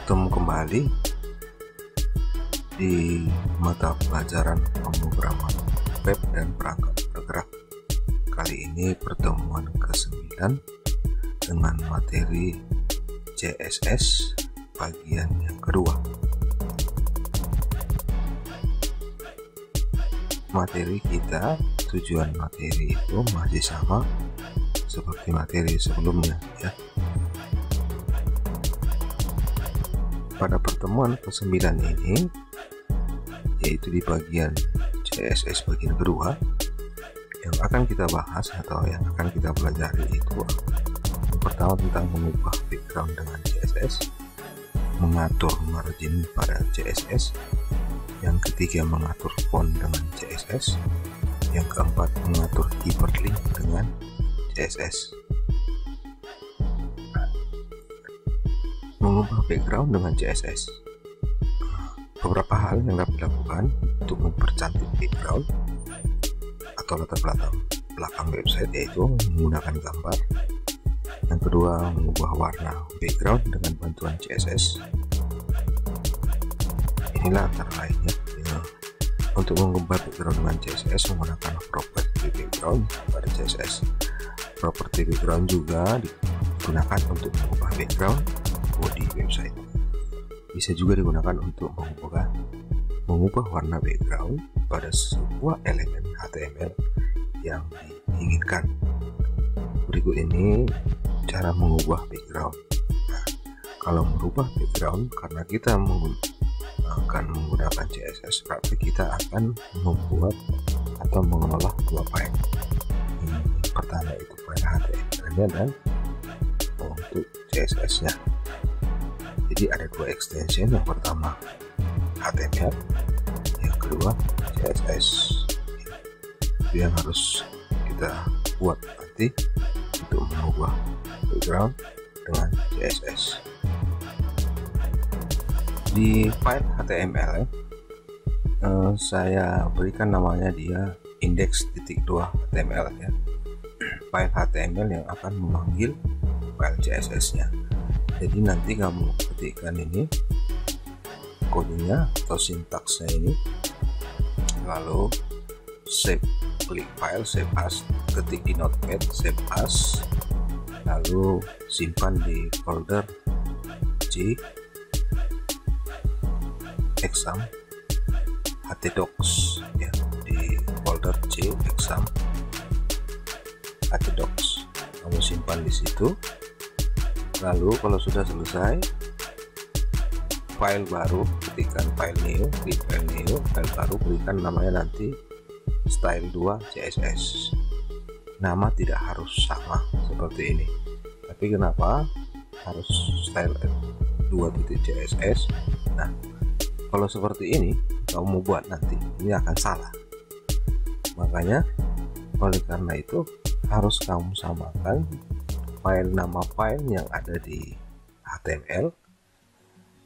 Bertemu kembali di mata pelajaran pemrograman web dan perangkat bergerak. Kali ini pertemuan ke-9 dengan materi CSS bagian yang kedua. Materi kita, tujuan materi itu masih sama seperti materi sebelumnya ya. Pada pertemuan ke-9 ini, yaitu di bagian CSS bagian kedua, yang akan kita bahas atau yang akan kita pelajari itu yang pertama tentang mengubah background dengan CSS, mengatur margin pada CSS, yang ketiga mengatur font dengan CSS, yang keempat mengatur hyperlink dengan CSS. Mengubah background dengan CSS, beberapa hal yang dapat dilakukan untuk mempercantik background atau latar belakang website, yaitu menggunakan gambar. Yang kedua, mengubah warna background dengan bantuan CSS. Inilah antara lainnya ya. Untuk mengubah background dengan CSS menggunakan properti background pada CSS. Properti background juga digunakan untuk mengubah background body website. Bisa juga digunakan untuk mengubah warna background pada sebuah elemen HTML yang diinginkan. Berikut ini cara mengubah background. Nah, kalau merubah background karena kita akan menggunakan CSS, berarti kita akan membuat atau mengolah dua file. Yang pertama itu file HTML-nya dan untuk CSS-nya. Jadi ada dua extension, yang pertama HTML, yang kedua CSS. Itu yang harus kita buat nanti untuk mengubah background dengan CSS. Di file HTML saya berikan namanya dia index.2 HTML ya. File HTML yang akan memanggil file CSS-nya. Jadi nanti kamu ketikkan ini kodenya atau sintaksnya ini, lalu klik file, save as, ketik di notepad, save as, lalu simpan di folder C exam htdocs ya, di folder C exam htdocs kamu simpan di situ. Lalu kalau sudah selesai, file baru, ketikkan file new, klik file new, file baru, berikan namanya nanti style 2 CSS. Nama tidak harus sama seperti ini, tapi kenapa harus style 2.css? Nah, kalau seperti ini kamu mau buat nanti ini akan salah. Makanya oleh karena itu harus kamu samakan nama file yang ada di HTML,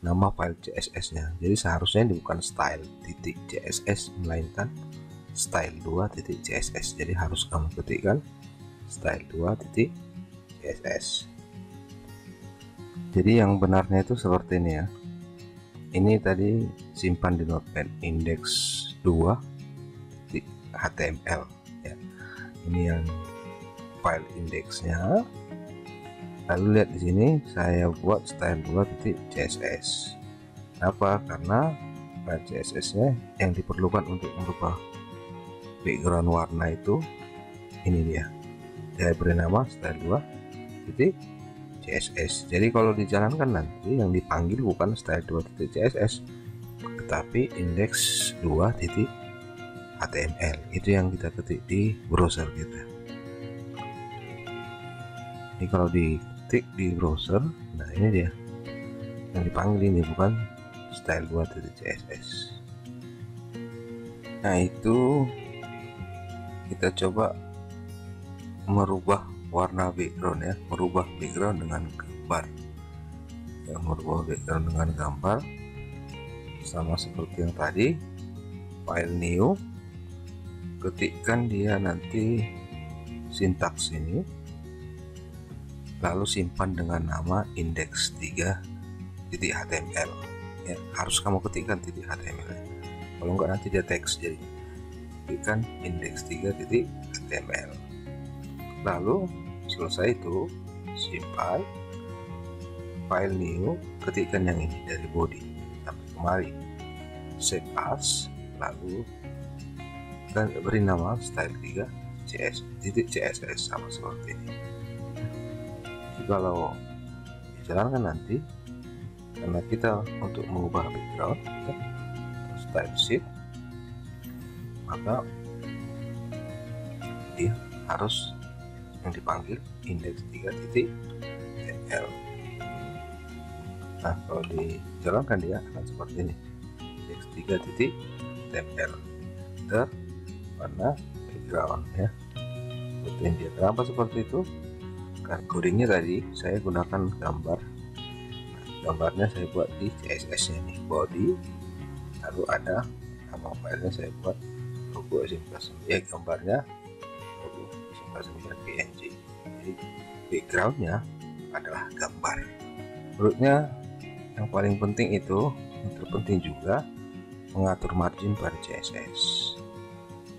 nama file CSS-nya. Jadi seharusnya ini bukan style.css melainkan style2.css. Jadi harus kamu ketikkan style2.css. Jadi yang benarnya itu seperti ini ya. Ini tadi simpan di notepad index2 HTML ya. Ini yang file indeksnya. Lalu lihat di sini saya buat style2.css. Kenapa? Karena file CSS-nya yang diperlukan untuk merubah background warna itu ini dia. Saya beri nama style2.css. Jadi kalau dijalankan nanti yang dipanggil bukan style2.css tetapi index2.html. Itu yang kita ketik di browser kita. Ini kalau diketik di browser, nah ini dia yang dipanggil, ini bukan style2.css. Nah itu kita coba merubah warna background ya, merubah background dengan gambar ya, merubah background dengan gambar sama seperti yang tadi. File new, ketikkan dia nanti sintaks ini, lalu simpan dengan nama index3 .html ya, harus kamu ketikkan .html, kalau enggak nanti dia teks. Jadi ketikkan index3.html, lalu selesai itu simpan, file new, ketikkan yang ini dari body sampai kemari, save as, lalu dan beri nama style3 .css sama seperti ini. Kalau dijalankan nanti, karena kita untuk mengubah background ya, style sheet, maka dia harus yang dipanggil index3.html. Nah, kalau dijalankan dia akan seperti ini, index3.html warna background ya, seperti ini dia. Kenapa seperti itu? Karena codingnya tadi saya gunakan gambar. Gambarnya saya buat di CSS nya nih, body, lalu ada nama filenya saya buat logo Simplasem ya, gambarnya logo Simplasem PNG. Jadi backgroundnya adalah gambar. Menurutnya yang paling penting itu, yang terpenting juga, mengatur margin pada CSS.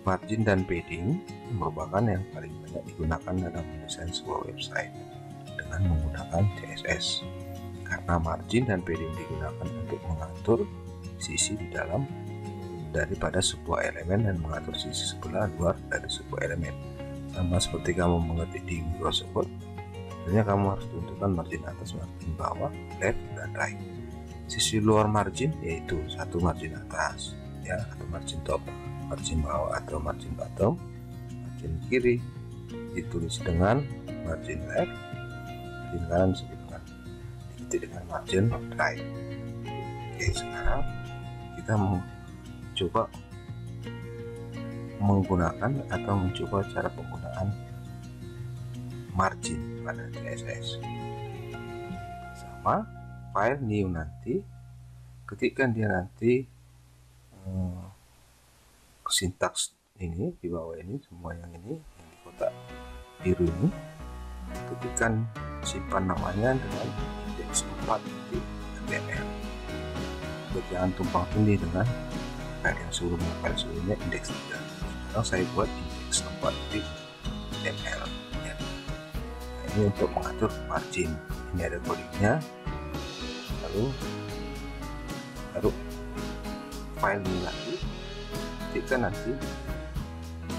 Margin dan padding merupakan yang paling banyak digunakan dalam mendesain sebuah website dengan menggunakan CSS, karena margin dan padding digunakan untuk mengatur sisi di dalam daripada sebuah elemen dan mengatur sisi sebelah luar dari sebuah elemen. Sama seperti kamu mengetik di Microsoft Word, sebenarnya kamu harus tentukan margin atas, margin bawah, left dan right. Sisi luar margin yaitu satu margin atas ya, atau margin top, margin bawah atau margin bottom. Margin kiri ditulis dengan margin left, margin kanan disebut dengan margin right. Oke, sekarang kita mencoba menggunakan atau mencoba cara penggunaan margin pada CSS. Sama file new, nanti ketikkan dia nanti sintaks ini di bawah ini, semua yang ini yang di kotak biru ini, ketikkan simpan namanya dengan index4.html. Jangan tumpang tindih dengan file yang sebelumnya, index 3. Sekarang saya buat index4.html ya. Nah, ini untuk mengatur margin. Ini ada codingnya, lalu file ini lagi, ketika nanti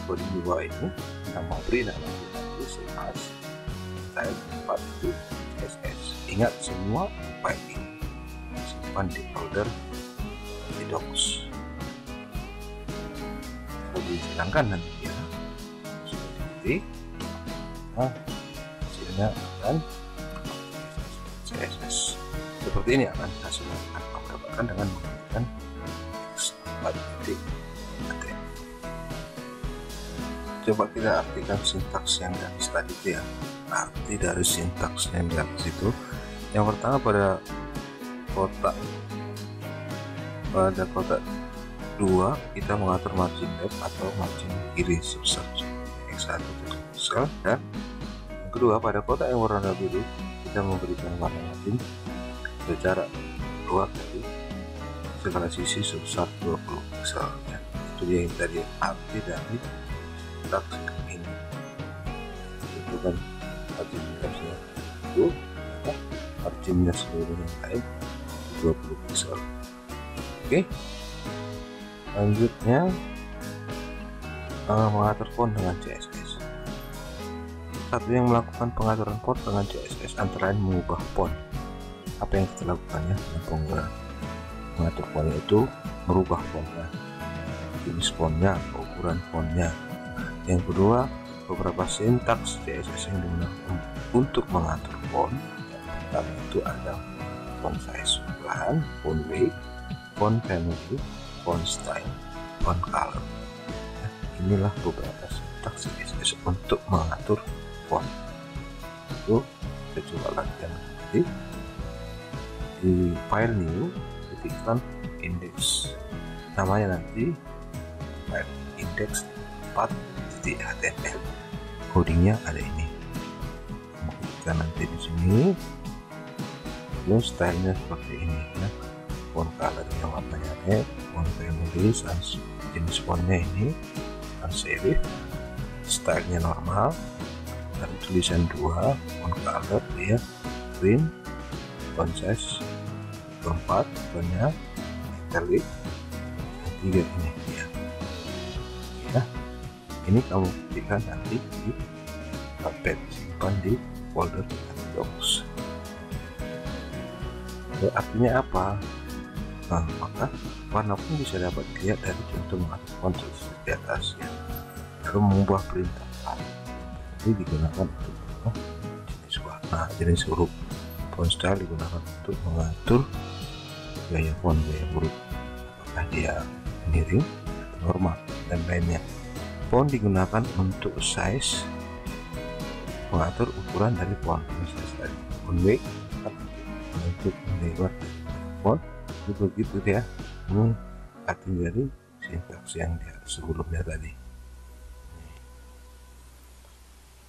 coding di bawah ini, nama beri nama nanti save as style4.css. Ingat, semua file ini simpan di folder di docs. Kalau dijalankan nanti ya seperti hasilnya akan CSS seperti ini, akan hasilnya akan kamu dapatkan dengan menggunakan index4.html. Coba kita artikan sintaks yang dari tadi itu ya. Arti dari sintaks yang di atas itu, yang pertama pada kotak 2 kita mengatur margin left atau margin kiri sebesar x1 pixel, dan yang kedua pada kotak yang warna biru kita memberikan warna margin secara keluar dari segala sisi sebesar 20 pixel ya. Itu dia yang tadi arti dari sintaks ini. Itu kan margin leftnya itu, marginnya seluruh yang lain 20 pixel. Oke, selanjutnya mengatur font dengan CSS. Satu yang melakukan pengaturan font dengan CSS antara lain mengubah font. Apa yang kita lakukan ya, mengatur fontnya itu merubah fontnya, jenis fontnya, ukuran fontnya. Yang kedua, beberapa sintaks CSS yang digunakan untuk mengatur font. Yang pertama itu ada font size sebelahan, font weight, font family, font style, font color. Nah, inilah beberapa sintaks CSS untuk mengatur font. Itu kita coba latihan nanti di file new, ketikkan index, namanya nanti file index4.html. Codingnya ada ini. Kemudian nanti di sini Lalu stylenya seperti ini ya, font color yang warnanya red, font family, jenis fontnya ini sans serif, stylenya normal, dan tulisan 2, font color dia green, font size 24, fontnya italic, 3 ini dia ya. Ini kamu ketikkan nanti di Notepad, simpan di folder docs. Artinya apa? Nah, maka warna pun bisa dapat dilihat dari contoh mengatur font di atas ya. Lalu mengubah perintah jadi digunakan untuk jenis warna, jenis huruf. Font style digunakan untuk mengatur gaya font, gaya huruf, apakah dia miring, normal, dan lainnya. Font digunakan untuk size, mengatur ukuran dari font. Size dari font weight untuk melebar font itu begitu ya. Ini arti dari sintaks yang dia sebelumnya tadi.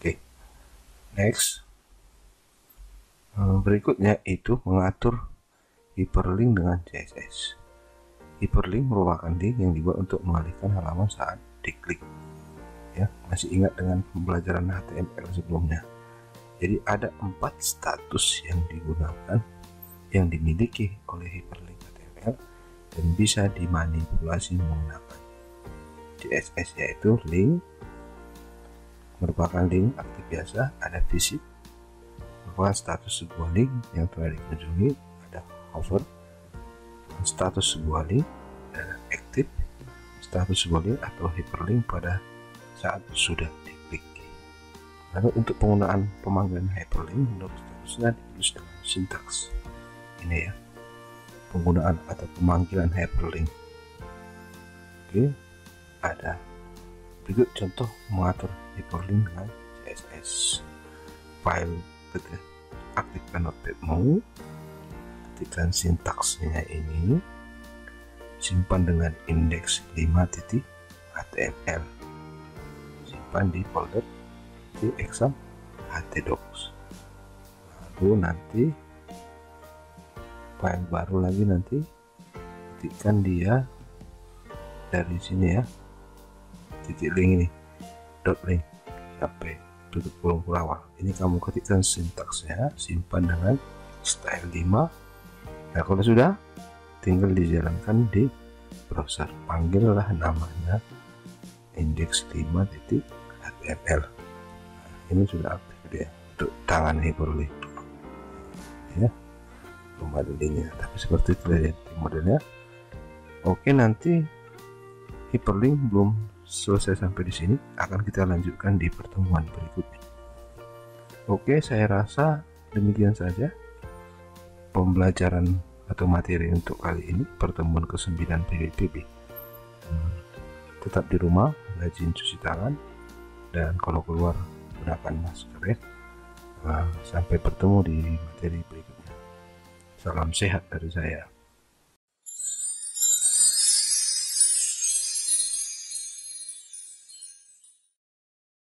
Oke, next. Berikutnya itu mengatur hyperlink dengan CSS. Hyperlink merupakan link yang dibuat untuk mengalihkan halaman saat diklik. Ya, masih ingat dengan pembelajaran HTML sebelumnya. Jadi ada 4 status yang digunakan, yang dimiliki oleh hyperlink HTML dan bisa dimanipulasi menggunakan CSS, yaitu link merupakan link aktif biasa, ada visit merupakan status sebuah link yang telah dikunjungi, ada hover status sebuah link, ada active status sebuah link atau hyperlink pada saat sudah diklik. Lalu untuk penggunaan pemanggilan hyperlink, menurut statusnya ditulis dengan sintaks ini ya, penggunaan atau pemanggilan hyperlink. Oke, ada berikut contoh mengatur hyperlink dengan CSS. File aktifkan Notepad mau, ketikkan sintaksnya ini, simpan dengan indeks 5.html, simpan di folder di exam htdocs. Lalu nanti file baru lagi, nanti ketikkan dia dari sini ya, titik link ini, dot link sampai tutup kolom awal. Ini kamu ketikkan sintaksnya, simpan dengan style 5. Nah, kalau sudah, tinggal dijalankan di browser, panggillah namanya index 5.html. Ini sudah aktif dia untuk tangan hyperlink ya, modelnya. Tapi seperti itu ya modelnya. Oke, nanti hyperlink belum selesai sampai di sini, akan kita lanjutkan di pertemuan berikutnya. Oke, saya rasa demikian saja pembelajaran atau materi untuk kali ini, pertemuan ke-9 PPP. Tetap di rumah, rajin cuci tangan, dan kalau keluar gunakan masker ya. Sampai bertemu di materi berikutnya. Salam sehat dari saya.